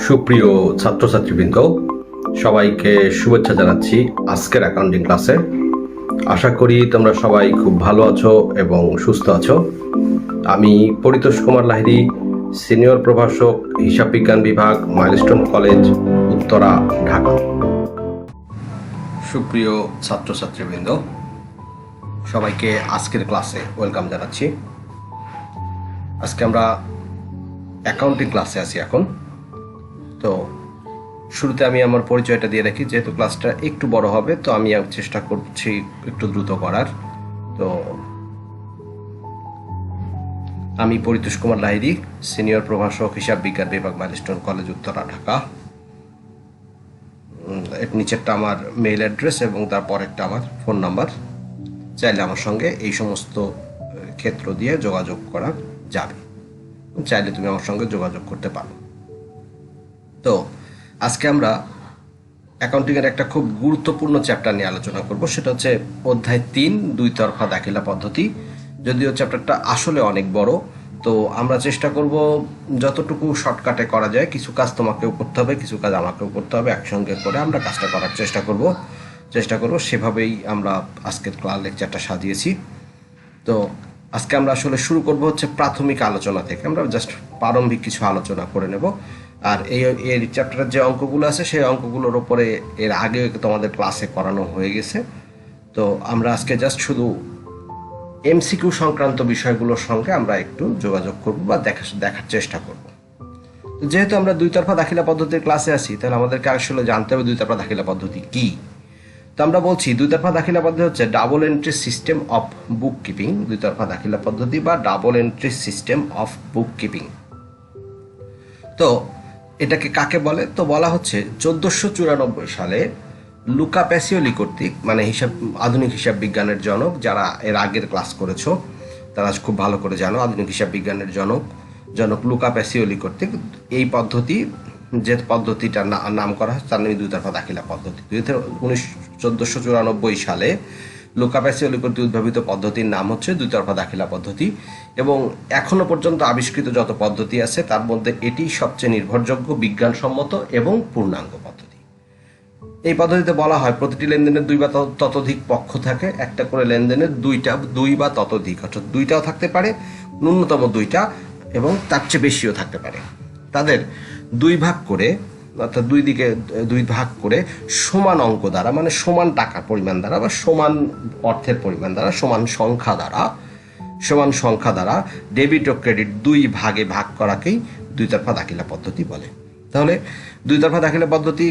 সুপ্রিয় ছাত্রছাত্রীবৃন্দ, সবাইকে শুভেচ্ছা জানাচ্ছি আজকের অ্যাকাউন্টিং ক্লাসে। আশা করি তোমরা সবাই খুব ভালো আছো এবং সুস্থ আছো। আমি পরিতোষ কুমার লাহিড়ী, সিনিয়র প্রভাষক, হিসাব বিজ্ঞান বিভাগ, মাইলস্টোন কলেজ, উত্তরা, ঢাকা। সুপ্রিয় ছাত্রছাত্রীবৃন্দ, সবাইকে আজকের ক্লাসে ওয়েলকাম জানাচ্ছি। আজকে আমরা অ্যাকাউন্টিং ক্লাসে আছি এখন। তো শুরুতে আমি আমার পরিচয়টা দিয়ে রাখি, যেহেতু ক্লাসটা একটু বড় হবে, তো আমি চেষ্টা করছি একটু দ্রুত করার। তো আমি পরিতোষ কুমার লাহিড়ী, সিনিয়র প্রভাষক, হিসাব বিজ্ঞান বিভাগ, মাইলস্টোন কলেজ, উত্তরা, ঢাকা। এর নিচেরটা আমার মেইল অ্যাড্রেস এবং তারপর একটা আমার ফোন নাম্বার। চাইলে আমার সঙ্গে এই সমস্ত ক্ষেত্র দিয়ে যোগাযোগ করা যাবে, চাইলে তুমি আমার সঙ্গে যোগাযোগ করতে পারো। তো আজকে আমরা অ্যাকাউন্টিংয়ের একটা খুব গুরুত্বপূর্ণ চ্যাপ্টার নিয়ে আলোচনা করব, সেটা হচ্ছে অধ্যায় 3, দুই তরফা দাখিলা পদ্ধতি। যদিও চ্যাপ্টারটা আসলে অনেক বড়, তো আমরা চেষ্টা করব যতটুকু শর্টকাটে করা যায়। কিছু কাজ তোমাকেও করতে হবে, কিছু কাজ আমাকেও করতে হবে, একসঙ্গে করে আমরা কাজটা করার চেষ্টা করব। সেভাবেই আমরা আজকের লেকচারটা সাজিয়েছি। তো আজকে আমরা আসলে শুরু করব হচ্ছে প্রাথমিক আলোচনা থেকে। আমরা জাস্ট প্রারম্ভিক কিছু আলোচনা করে নেব। আর এই চ্যাপ্টারের যে অঙ্কগুলো আছে সেই অঙ্কগুলোর উপরে এর আগে তোমাদের ক্লাসে করানো হয়ে গেছে। তো আমরা আজকে জাস্ট শুধু এমসিকিউ সংক্রান্ত বিষয়গুলোর সঙ্গে আমরা একটু যোগাযোগ করব বা দেখার চেষ্টা করব। যেহেতু আমরা দুই তরফা দাখিলা পদ্ধতির ক্লাসে আছি, তাহলে আমাদেরকে আসলে জানতে হবে দুই তরফা দাখিলা পদ্ধতি কি। তো আমরা বলছি দুই তরফা দাখিলা পদ্ধতি হচ্ছে double entry system of book keeping. দুই তরফা দাখিলা পদ্ধতি বা double entry system of book keeping. তো এটাকে কাকে বলে? তো বলা হচ্ছে 1494 সালে লুকা প্যাসিওলি কর্তৃক, মানে আধুনিক হিসাব বিজ্ঞানের জনক, যারা এর আগের ক্লাস করেছো তারা খুব ভালো করে জানো, আধুনিক হিসাব বিজ্ঞানের জনক লুকা প্যাসিওলি কর্তৃক এই পদ্ধতি, যে পদ্ধতিটার নাম করা হয় তার নামে দুই তরফা দাখিলা পদ্ধতি। 1494 সালে লুকা প্যাসিওলি কর্তৃক উদ্ভাবিত পদ্ধতির নাম হচ্ছে দুই তরফা দাখিলা পদ্ধতি। এবং এখনো পর্যন্ত আবিষ্কৃত যত পদ্ধতি আছে তার মধ্যে এটি সবচেয়ে নির্ভরযোগ্য, বিজ্ঞানসম্মত এবং পূর্ণাঙ্গ পদ্ধতি। এই পদ্ধতিতে বলা হয় প্রতিটি লেনদেনের দুই বা ততোধিক পক্ষ থাকে। একটা করে লেনদেনের দুই বা ততোধিক, অর্থাৎ দুইটাও থাকতে পারে, ন্যূনতম দুইটা, এবং তার চেয়ে বেশিও থাকতে পারে। তাদের দুই ভাগ করে, অর্থাৎ দুই দিকে দুই ভাগ করে সমান অঙ্ক দ্বারা, মানে সমান টাকার পরিমাণ দ্বারা বা সমান অর্থের পরিমাণ দ্বারা, সমান সংখ্যা দ্বারা ডেবিট ও ক্রেডিট দুই ভাগে ভাগ করাকেই দুই তরফা দাখিলা পদ্ধতি বলে। তাহলে দুই তরফা দাখিলা পদ্ধতি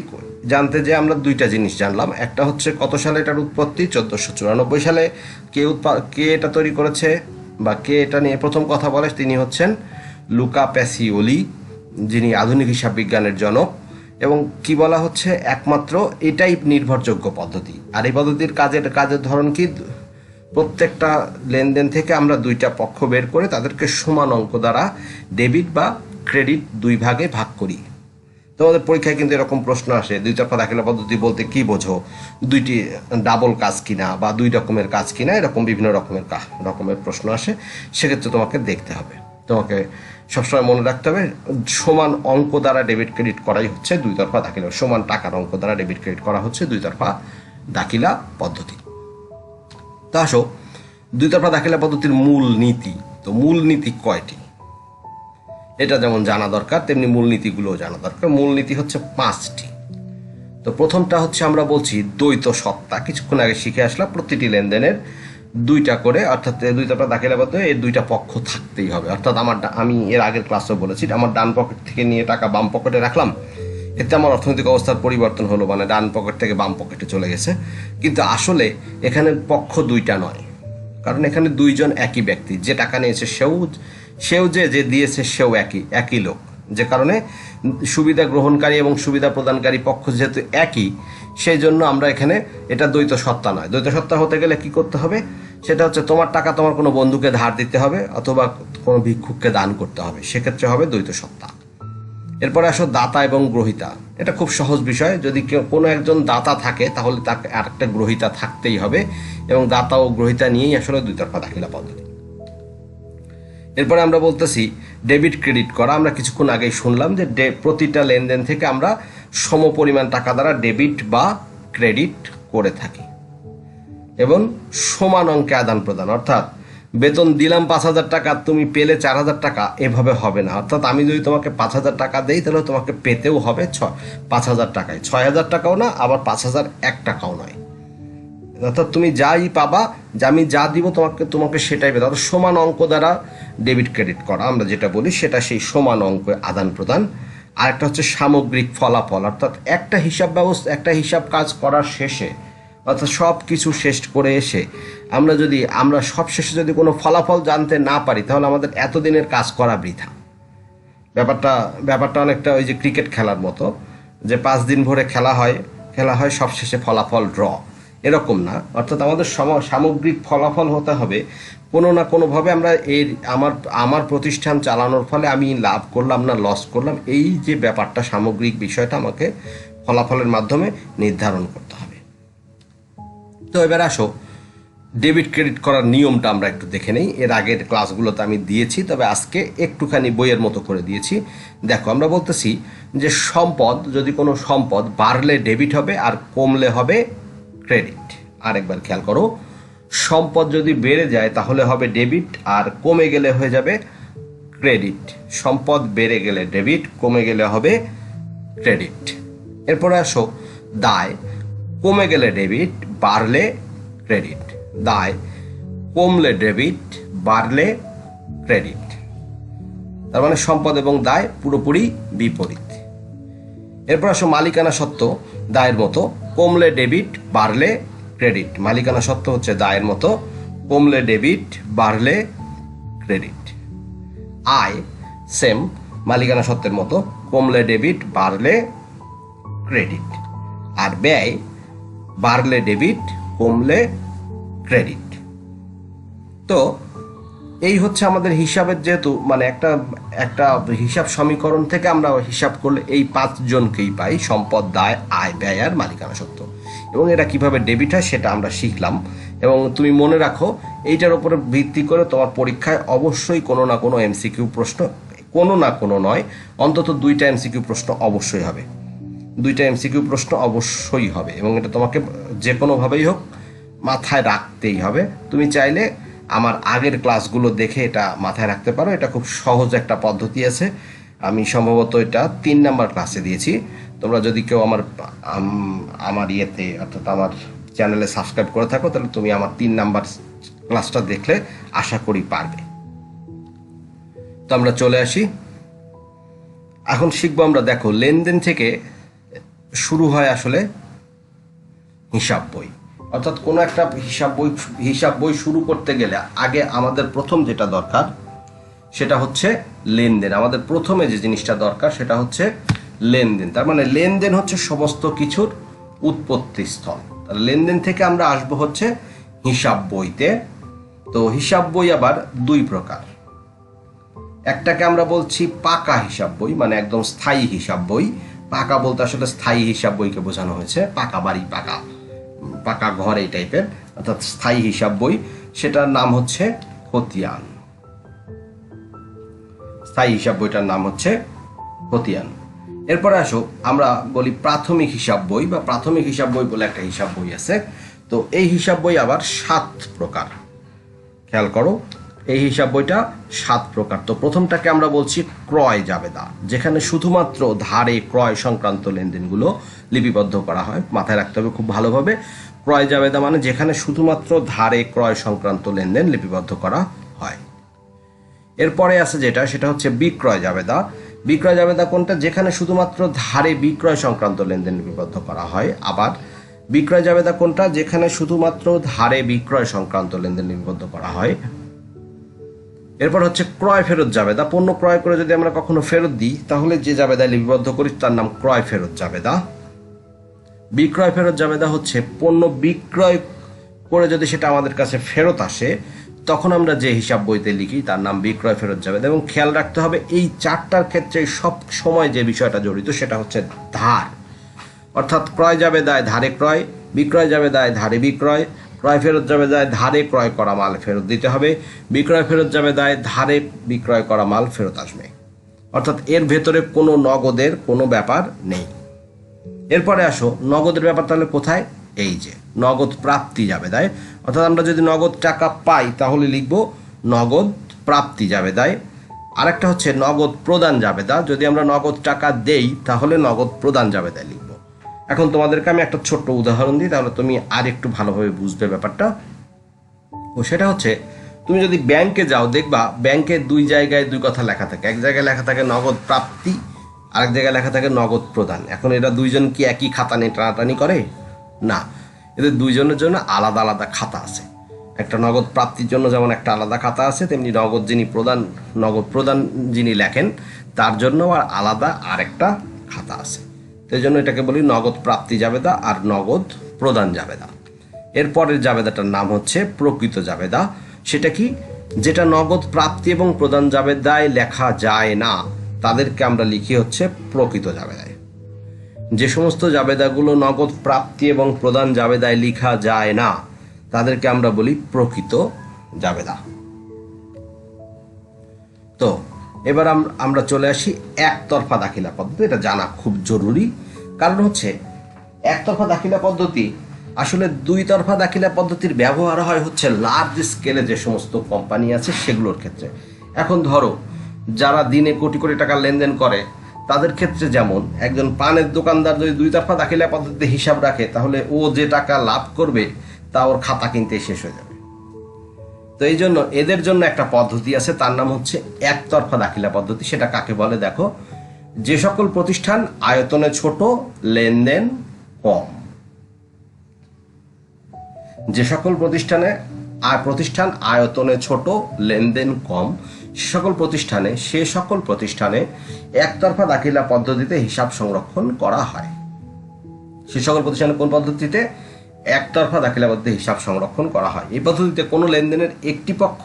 জানতে যে আমরা দুইটা জিনিস জানলাম। একটা হচ্ছে কত সালে এটার উৎপত্তি, 1494 সালে। কে এটা তৈরি করেছে বা কে এটা নিয়ে প্রথম কথা বলে, তিনি হচ্ছেন লুকা প্যাসিওলি, যিনি আধুনিক হিসাব বিজ্ঞানের জনক। এবং কি বলা হচ্ছে, একমাত্র এটাই নির্ভরযোগ্য পদ্ধতি। আর এই পদ্ধতির কাজের ধরন কি, প্রত্যেকটা লেনদেন থেকে আমরা দুইটা পক্ষ বের করে তাদেরকে সমান অঙ্ক দ্বারা ডেবিট বা ক্রেডিট দুই ভাগে ভাগ করি। তোমাদের পরীক্ষায় কিন্তু এরকম প্রশ্ন আসে, দুই তরফা দাখিলা পদ্ধতি বলতে কি বোঝো, দুইটি ডাবল কাজ কিনা বা দুই রকমের কাজ কিনা, এরকম বিভিন্ন রকমের প্রশ্ন আসে। সেক্ষেত্রে তোমাকে দেখতে হবে, তোমাকে সবসময় মনে রাখতে হবে সমান অঙ্ক দ্বারা ডেবিট ক্রেডিট করাই হচ্ছে দুই তরফা দাখিলা, সমান টাকার অঙ্ক দ্বারা ডেবিট ক্রেডিট করা হচ্ছে দুই তরফা দাখিলা পদ্ধতি। তা আসো দুই তরফা দাখিলা পদ্ধতির মূল নীতি। তো মূল নীতি কয়টি এটা যেমন জানা দরকার, তেমনি মূলনীতিগুলোও জানা দরকার। মূলনীতি হচ্ছে 5টি। তো প্রথমটা হচ্ছে আমরা বলছি দ্বৈত সত্তা। কিছুক্ষণ আগে শিখে আসলাম প্রতিটি লেনদেনের দুইটা করে, অর্থাৎ দুই তরফা দাখিলা পদ্ধতি এই দুইটা পক্ষ থাকতেই হবে। অর্থাৎ আমি এর আগের ক্লাসেও বলেছি, আমার ডান পকেট থেকে নিয়ে টাকা বাম পকেটে রাখলাম, এতে আমার অর্থনৈতিক অবস্থার পরিবর্তন হলো, মানে ডান পকেট থেকে বাম পকেটে চলে গেছে। কিন্তু আসলে এখানে পক্ষ দুইটা নয়, কারণ এখানে দুইজন একই ব্যক্তি, যে টাকা নিয়েছে সেও যে দিয়েছে সেও একই লোক। যে কারণে সুবিধা গ্রহণকারী এবং সুবিধা প্রদানকারী পক্ষ যেহেতু একই, সেই জন্য আমরা এখানে এটা দ্বৈত সত্তা নয়। দ্বৈত সত্তা হতে গেলে কি করতে হবে, সেটা হচ্ছে তোমার টাকা তোমার কোনো বন্ধুকে ধার দিতে হবে অথবা কোনো ভিক্ষুককে দান করতে হবে, সেক্ষেত্রে হবে দ্বৈত সত্তা। এরপরে আসো দাতা এবং গ্রহিতা। এটা খুব সহজ বিষয়। যদি কোনো একজন দাতা থাকে তাহলে তাকে আরেকটা গ্রহিতা থাকতেই হবে, এবং দাতা ও গ্রহিতা নিয়েই আসলে দুই তরফা দাখিলা পদ্ধতি। এরপরে আমরা বলতেছি ডেবিট ক্রেডিট করা, আমরা কিছুক্ষণ আগেই শুনলাম যে প্রতিটা লেনদেন থেকে আমরা সমপরিমাণ টাকা দ্বারা ডেবিট বা ক্রেডিট করে থাকি। এবং সমান অঙ্কে আদান প্রদান, অর্থাৎ বেতন দিলাম 5,000 টাকা, তুমি পেলে 4,000 টাকা, এভাবে হবে না। অর্থাৎ আমি যদি তোমাকে 5,000 টাকা দেই তাহলে তোমাকে পেতেও হবে 5,000 টাকায়, 6,000 টাকাও না, আবার 5,001 টাকাও নয়। অর্থাৎ তুমি যাই পাবা, যে আমি যা দিব তোমাকে সেটাই পেতে, অর্থাৎ সমান অঙ্ক দ্বারা ডেবিট ক্রেডিট করা আমরা যেটা বলি সেটা সেই সমান অঙ্ক আদান প্রদান। আর একটা হচ্ছে সামগ্রিক ফলাফল, অর্থাৎ একটা হিসাব কাজ করার শেষে, অর্থাৎ সব কিছু শেষ করে এসে আমরা সব শেষে যদি কোনো ফলাফল জানতে না পারি তাহলে আমাদের এতদিনের কাজ করা বৃথা। ব্যাপারটা অনেকটা ওই যে ক্রিকেট খেলার মতো, যে 5 দিন ভরে খেলা হয় সব শেষে ফলাফল ড্র, এরকম না। অর্থাৎ আমাদের সামগ্রিক ফলাফল হতে হবে কোনো না কোনোভাবে আমরা আমার প্রতিষ্ঠান চালানোর ফলে আমি লাভ করলাম না লস করলাম, এই যে ব্যাপারটা সামগ্রিক বিষয়টা আমাকে ফলাফলের মাধ্যমে নির্ধারণ করতে হবে। তো এবার আসো ডেবিট ক্রেডিট করার নিয়মটা আমরা একটু দেখে নেই। এর আগের ক্লাসগুলোতে আমি দিয়েছি, তবে আজকে একটুখানি বইয়ের মতো করে দিয়েছি। দেখো, আমরা বলতেছি যে যদি কোনো সম্পদ বাড়লে ডেবিট হবে আর কমলে হবে ক্রেডিট। আরেকবার খেয়াল করো, সম্পদ যদি বেড়ে যায় তাহলে হবে ডেবিট আর কমে গেলে হয়ে যাবে ক্রেডিট। সম্পদ বেড়ে গেলে ডেবিট, কমে গেলে হবে ক্রেডিট। এরপরে আসো দায়, কমে গেলে ডেবিট, বাড়লে ক্রেডিট। দায় কমলে ডেবিট, বাড়লে ক্রেডিট। তার মানে সম্পদ এবং দায় পুরোপুরি বিপরীত। এরপর আসো মালিকানা সত্ত্ব, দায়ের মতো, কমলে ডেবিট, বাড়লে ক্রেডিট। মালিকানা সত্ত্ব হচ্ছে দায়ের মতো, কমলে ডেবিট, বাড়লে ক্রেডিট। আয় সেম, মালিকানা সত্ত্বের মতো, কমলে ডেবিট, বাড়লে ক্রেডিট। আর ব্যয় বাড়লে ডেবিট, কমলে ক্রেডিট। তো এই হচ্ছে আমাদের হিসাবের, যেহেতু মানে একটা হিসাব সমীকরণ থেকে আমরা হিসাব করলে এই 5 জনকেই পাই, সম্পদ, দায়, আয়, ব্যয় আর মালিকানা সত্ত্ব। এবং এটা কিভাবে ডেবিট হয় সেটা আমরা শিখলাম। এবং তুমি মনে রাখো, এইটার উপরে ভিত্তি করে তোমার পরীক্ষায় অবশ্যই কোনো না কোনো এমসিকিউ প্রশ্ন, কোনো না কোনো নয়, অন্তত 2টা এমসিকিউ প্রশ্ন অবশ্যই হবে। 2টা এমসিকিউ প্রশ্ন অবশ্যই হবে, এবং এটা তোমাকে যে কোনোভাবেই হোক মাথায় রাখতেই হবে। তুমি চাইলে আমার আগের ক্লাসগুলো দেখে এটা মাথায় রাখতে পারো। এটা খুব সহজ একটা পদ্ধতি আছে, আমি সম্ভবত এটা 3 নাম্বার ক্লাসে দিয়েছি। তোমরা যদি কেউ আমার ইয়েতে, অর্থাৎ আমার চ্যানেলে সাবস্ক্রাইব করে থাকো, তাহলে তুমি আমার 3 নাম্বার ক্লাসটা দেখলে আশা করি পারবে। তো আমরা চলে আসি, এখন শিখবো আমরা। দেখো, লেনদেন থেকে শুরু হয় আসলে হিসাব বই, অর্থাৎ কোনো একটা হিসাব বই শুরু করতে গেলে আগে আমাদের প্রথম যেটা দরকার সেটা হচ্ছে লেনদেন। আমাদের প্রথমে যে জিনিসটা দরকার সেটা হচ্ছে লেনদেন। তার মানে লেনদেন হচ্ছে সমস্ত কিছুর উৎপত্তি স্থল। তাহলে লেনদেন থেকে আমরা আসবো হচ্ছে হিসাব বইতে। তো হিসাব বই আবার 2 প্রকার। একটাকে আমরা বলছি পাকা হিসাব বই, মানে একদম স্থায়ী হিসাব বই। পাকা বলতে আসলে স্থায়ী হিসাব বইকে বোঝানো হয়েছে, পাকা বাড়ি, পাকা ঘর, এই টাইপের, অর্থাৎ স্থায়ী হিসাব বই। সেটার নাম হচ্ছে খতিয়ান। স্থায়ী হিসাব বইটার নাম হচ্ছে খতিয়ান। এরপরে আসো আমরা বলি প্রাথমিক হিসাব বই, বা প্রাথমিক হিসাব বই বলে একটা হিসাব বই আছে। তো এই হিসাব বই আবার 7 প্রকার। খেয়াল করো, এই হিসাব বইটা 7 প্রকার। তো প্রথমটাকে আমরা বলছি ক্রয় জাবেদা, যেখানে শুধুমাত্র ধারে ক্রয় সংক্রান্ত লেনদেনগুলো লিপিবদ্ধ করা হয়। মাথায় রাখতে হবে খুব ভালোভাবে, ক্রয় জাবেদা মানে যেখানে শুধুমাত্র ধারে ক্রয় সংক্রান্ত লেনদেন লিপিবদ্ধ করা হয়। এরপরে আছে সেটা হচ্ছে বিক্রয় জাবেদা। বিক্রয় জাবেদা কোনটা? যেখানে শুধুমাত্র ধারে বিক্রয় সংক্রান্ত লেনদেন লিপিবদ্ধ করা হয়। আবার বিক্রয় জাবেদা কোনটা? যেখানে শুধুমাত্র ধারে বিক্রয় সংক্রান্ত লেনদেন লিপিবদ্ধ করা হয়। এরপর হচ্ছে ক্রয় ফেরত জাবেদা। পণ্য ক্রয় করে যদি আমরা কখনো ফেরত দিই তাহলে যে জাবেদায় লিপিবদ্ধ করি তার নাম ক্রয় ফেরত জাবেদা। বিক্রয় ফেরত জাবেদা হচ্ছে পণ্য বিক্রয় করে যদি সেটা আমাদের কাছে ফেরত আসে তখন আমরা যে হিসাব বইতে লিখি তার নাম বিক্রয় ফেরত জাবেদা। এবং খেয়াল রাখতে হবে এই 4টার ক্ষেত্রে সব সময় যে বিষয়টা জড়িত সেটা হচ্ছে ধার। অর্থাৎ ক্রয় জাবেদায় ধারে ক্রয়, বিক্রয় জাবেদায় ধারে বিক্রয়, ক্রয় ফেরত যাবে দায় ধারে ক্রয় করা মাল ফেরত দিতে হবে, বিক্রয় ফেরত যাবে দায় ধারে বিক্রয় করা মাল ফেরত আসবে। অর্থাৎ এর ভেতরে কোনো নগদের কোনো ব্যাপার নেই। এরপরে আসো নগদের ব্যাপার, তাহলে কোথায়? এই যে নগদ প্রাপ্তি যাবে দায়, অর্থাৎ আমরা যদি নগদ টাকা পাই তাহলে লিখব নগদ প্রাপ্তি যাবে দায়। আরেকটা হচ্ছে নগদ প্রদান জাবেদা, যদি আমরা নগদ টাকা দেই তাহলে নগদ প্রদান জাবেদা লিখব। এখন তোমাদেরকে আমি একটা ছোট্ট উদাহরণ দিই, তাহলে তুমি আর একটু ভালোভাবে বুঝবে ব্যাপারটা। ও সেটা হচ্ছে, তুমি যদি ব্যাংকে যাও দেখবা ব্যাংকে দুই জায়গায় দুই কথা লেখা থাকে। এক জায়গায় লেখা থাকে নগদ প্রাপ্তি, আরেক জায়গায় লেখা থাকে নগদ প্রদান। এখন এরা দুইজন কি একই খাতা নিয়ে টানাটানি করে? না, এদের দুইজনের জন্য আলাদা আলাদা খাতা আছে। একটা নগদ প্রাপ্তির জন্য যেমন একটা আলাদা খাতা আছে, তেমনি নগদ প্রদান যিনি লেখেন তার জন্য আর আলাদা আরেকটা খাতা আছে। তো এই জন্য এটাকে বলি নগদ প্রাপ্তি জাবেদা আর নগদ প্রদান জাবেদা। এরপরের জাবেদাটার নাম হচ্ছে প্রকৃত জাবেদা। সেটা কি? যেটা নগদ প্রাপ্তি এবং প্রদান জাবেদায় লেখা যায় না তাদেরকে আমরা লিখি হচ্ছে প্রকৃত জাবেদায়। যে সমস্ত জাবেদাগুলো নগদ প্রাপ্তি এবং প্রদান জাবেদায় লেখা যায় না তাদেরকে আমরা বলি প্রকৃত জাবেদা। তো এবার আমরা চলে আসি একতরফা দাখিলা পদ্ধতি। এটা জানা খুব জরুরি, কারণ হচ্ছে একতরফা দাখিলা পদ্ধতি আসলে দুই তরফা দাখিলা পদ্ধতির ব্যবহার হয় হচ্ছে লার্জ স্কেলে যে সমস্ত কোম্পানি আছে সেগুলোর ক্ষেত্রে। এখন ধরো যারা দিনে কোটি কোটি টাকা লেনদেন করে তাদের ক্ষেত্রে, যেমন একজন পানের দোকানদার যদি দুই তরফা দাখিলা পদ্ধতিতে হিসাব রাখে তাহলে ও যে টাকা লাভ করবে তা ওর খাতা কিনতে শেষ হয়ে যাবে। তো এই জন্য এদের জন্য একটা পদ্ধতি আছে, তার নাম হচ্ছে একতরফা দাখিলা পদ্ধতি। সেটা কাকে বলে দেখো, যে সকল প্রতিষ্ঠান আয়তনে ছোট লেনদেন কম, যে সকল প্রতিষ্ঠান আয়তনে ছোট লেনদেন কম সে সকল প্রতিষ্ঠানে একতরফা দাখিলা পদ্ধতিতে হিসাব সংরক্ষণ করা হয়। সে সকল প্রতিষ্ঠানে কোন পদ্ধতিতে? একতরফা দাখিলা পদ্ধতিতে হিসাব সংরক্ষণ করা হয়। এই পদ্ধতিতে কোনো লেনদেনের একটি পক্ষ,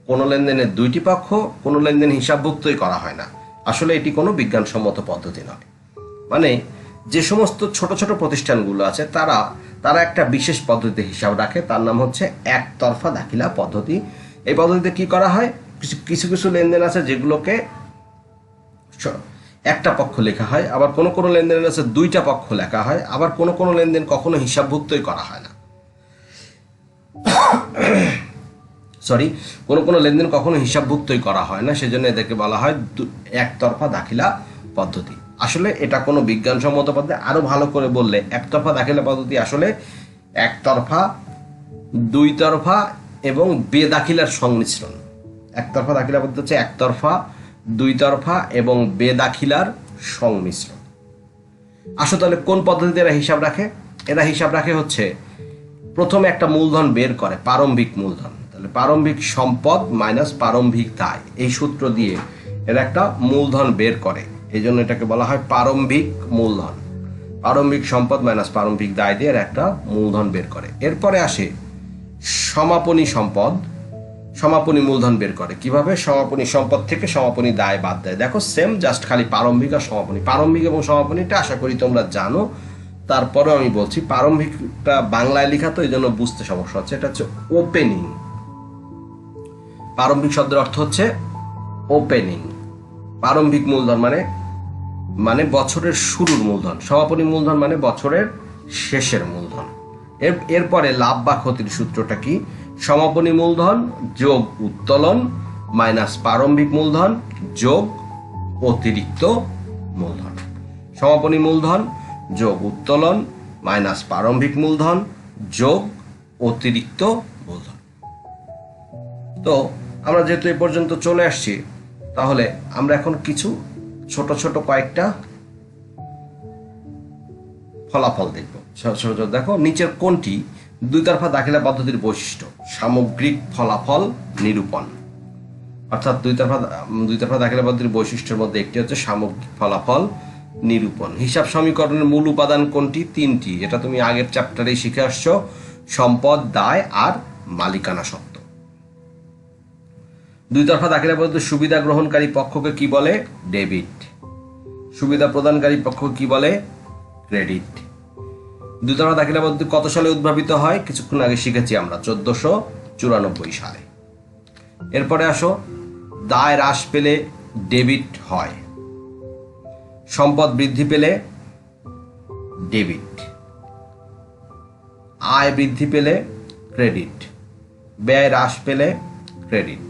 কোনো লেনদেনের দুইটি পক্ষ, কোনো লেনদেন হিসাবভুক্তই করা হয় না। আসলে এটি কোনো বিজ্ঞানসম্মত পদ্ধতি নয়। মানে যে সমস্ত ছোট ছোট প্রতিষ্ঠানগুলো আছে তারা একটা বিশেষ পদ্ধতিতে হিসাব রাখে, তার নাম হচ্ছে একতরফা দাখিলা পদ্ধতি। এই পদ্ধতিতে কি করা হয়, কিছু কিছু লেনদেন আছে যেগুলোকে একটা পক্ষ লেখা হয়, আবার কোনো কোনো লেনদেন আছে দুইটা পক্ষ লেখা হয়, আবার কোনো কোনো লেনদেন কখনো হিসাবভুক্তই করা হয় না। কোনো কোনো লেনদেন কখনো হিসাবভুক্তই করা হয় না, সেজন্য এদেরকে বলা হয় একতরফা দাখিলা পদ্ধতি। আসলে এটা কোনো বিজ্ঞানসম্মত পদ্ধতি। আরো ভালো করে বললে একতরফা দাখিলা পদ্ধতি আসলে একতরফা, দুই তরফা এবং বেদাখিলার সংমিশ্রণ। একতরফা দাখিলা পদ্ধতি হচ্ছে একতরফা, দুই তরফা এবং বেদাখিলার সংমিশ্রণ। আসলে তাহলে কোন পদ্ধতিতে এরা হিসাব রাখে? এরা হিসাব রাখে হচ্ছে প্রথমে একটা মূলধন বের করে, প্রারম্ভিক মূলধন। তাহলে প্রারম্ভিক সম্পদ মাইনাস প্রারম্ভিক দায়, এই সূত্র দিয়ে এরা একটা মূলধন বের করে। এই জন্য এটাকে বলা হয় প্রারম্ভিক মূলধন। প্রারম্ভিক সম্পদ মাইনাস প্রারম্ভিক দায় দিয়ে এরা একটা মূলধন বের করে। এরপরে আসে সমাপনী সম্পদ, সমাপনী মূলধন বের করে। কিভাবে? সমাপনী সম্পদ থেকে সমাপনী দায় বাদ দেয়। দেখো সেম, জাস্ট খালি প্রারম্ভিক আর সমাপনী। প্রারম্ভিক এবং সমাপনীটা আশা করি তোমরা জানো, তারপরে আমি বলছি। প্রারম্ভিকটা বাংলায় লেখা তো এই জন্য বুঝতে সমস্যা হচ্ছে। এটা হচ্ছে ওপেনিং। প্রারম্ভিক শব্দের অর্থ হচ্ছে ওপেনিং। প্রারম্ভিক মূলধন মানে বছরের শুরুর মূলধন। সমাপনী মূলধন মানে বছরের শেষের মূলধন। এরপরে লাভ বা ক্ষতির সূত্রটা কি? সমাপনী মূলধন যোগ উত্তোলন মাইনাস প্রারম্ভিক মূলধন যোগ অতিরিক্ত মূলধন। সমাপনী মূলধন যোগ উত্তোলন মাইনাস প্রারম্ভিক মূলধন যোগ অতিরিক্ত মূলধন। তো আমরা যেহেতু এই পর্যন্ত চলে আসছি, তাহলে আমরা এখন কিছু ছোট ছোট কয়েকটা ফলাফল দেখব। দেখো নিচের কোনটি দুই তরফা দাখিলা পদ্ধতির বৈশিষ্ট্য? সামগ্রিক ফলাফল নিরূপণ। অর্থাৎ দুই তরফা দাখিলা পদ্ধতির বৈশিষ্ট্যের মধ্যে একটি হচ্ছে সামগ্রিক ফলাফল নিরূপণ। হিসাব সমীকরণের মূল উপাদান কোনটি? তিনটি। এটা তুমি আগের চ্যাপ্টারেই শিখে আসছো, সম্পদ, দায় আর মালিকানা সত্ত্ব। দুই তরফা দাখিলা পদ্ধতির সুবিধা গ্রহণকারী পক্ষকে কি বলে? ডেবিট। সুবিধা প্রদানকারী পক্ষকে কি বলে? ক্রেডিট। দুই তরফা দাখিলা পদ্ধতি কত সালে উদ্ভাবিত হয়? কিছুক্ষণ আগে শিখেছি আমরা, 1494 সালে। এরপরে আসো, দায় হ্রাস পেলে ডেবিট হয়, সম্পদ বৃদ্ধি পেলে ডেবিট, আয় বৃদ্ধি পেলে ক্রেডিট, ব্যয় হ্রাস পেলে ক্রেডিট।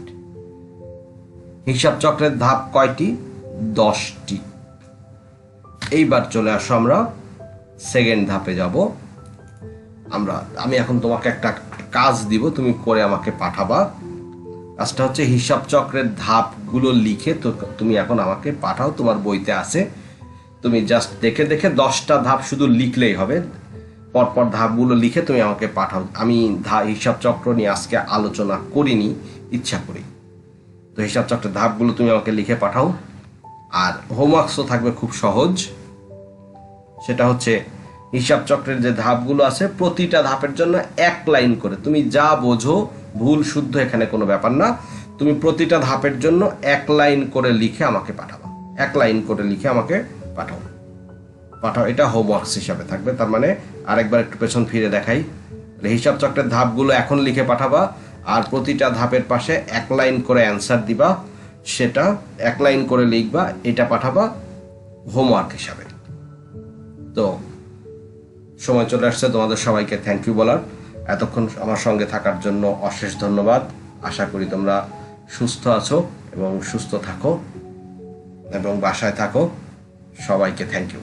হিসাব চক্রের ধাপ কয়টি? 10টি। এইবার চলে আসো আমরা সেকেন্ড ধাপে যাব। আমি এখন তোমাকে একটা কাজ দিব, তুমি করে আমাকে পাঠাবা। কাজটা হচ্ছে হিসাব চক্রের ধাপগুলো লিখে তুমি এখন আমাকে পাঠাও, তোমার বইতে আছে। তুমি জাস্ট দেখে দেখে 10টা ধাপ শুধু লিখলেই হবে, পরপর ধাপগুলো লিখে তুমি আমাকে পাঠাও। আমি হিসাব চক্র নিয়ে আজকে আলোচনা করিনি ইচ্ছা করি, তো হিসাব চক্রের ধাপগুলো তুমি আমাকে লিখে পাঠাও। আর হোমওয়ার্কসও থাকবে খুব সহজ, সেটা হচ্ছে হিসাব চক্রের যে ধাপগুলো আছে প্রতিটা ধাপের জন্য 1 লাইন করে, তুমি যা বোঝো, ভুল শুদ্ধ এখানে কোনো ব্যাপার না, তুমি প্রতিটা ধাপের জন্য 1 লাইন করে লিখে আমাকে পাঠাবা। 1 লাইন করে লিখে আমাকে পাঠাও। এটা হোমওয়ার্কস হিসাবে থাকবে। তার মানে আরেকবার একটু পেছন ফিরে দেখাই, হিসাব চক্রের ধাপগুলো এখন লিখে পাঠাবা, আর প্রতিটা ধাপের পাশে 1 লাইন করে অ্যান্সার দিবা, সেটা 1 লাইন করে লিখবা, এটা পাঠাবা হোমওয়ার্ক হিসাবে। তো সময় চলে আসছে তোমাদের সবাইকে থ্যাংক ইউ বলার। এতক্ষণ আমার সঙ্গে থাকার জন্য অশেষ ধন্যবাদ। আশা করি তোমরা সুস্থ আছো এবং সুস্থ থাকো এবং বাসায় থাকো। সবাইকে থ্যাংক ইউ।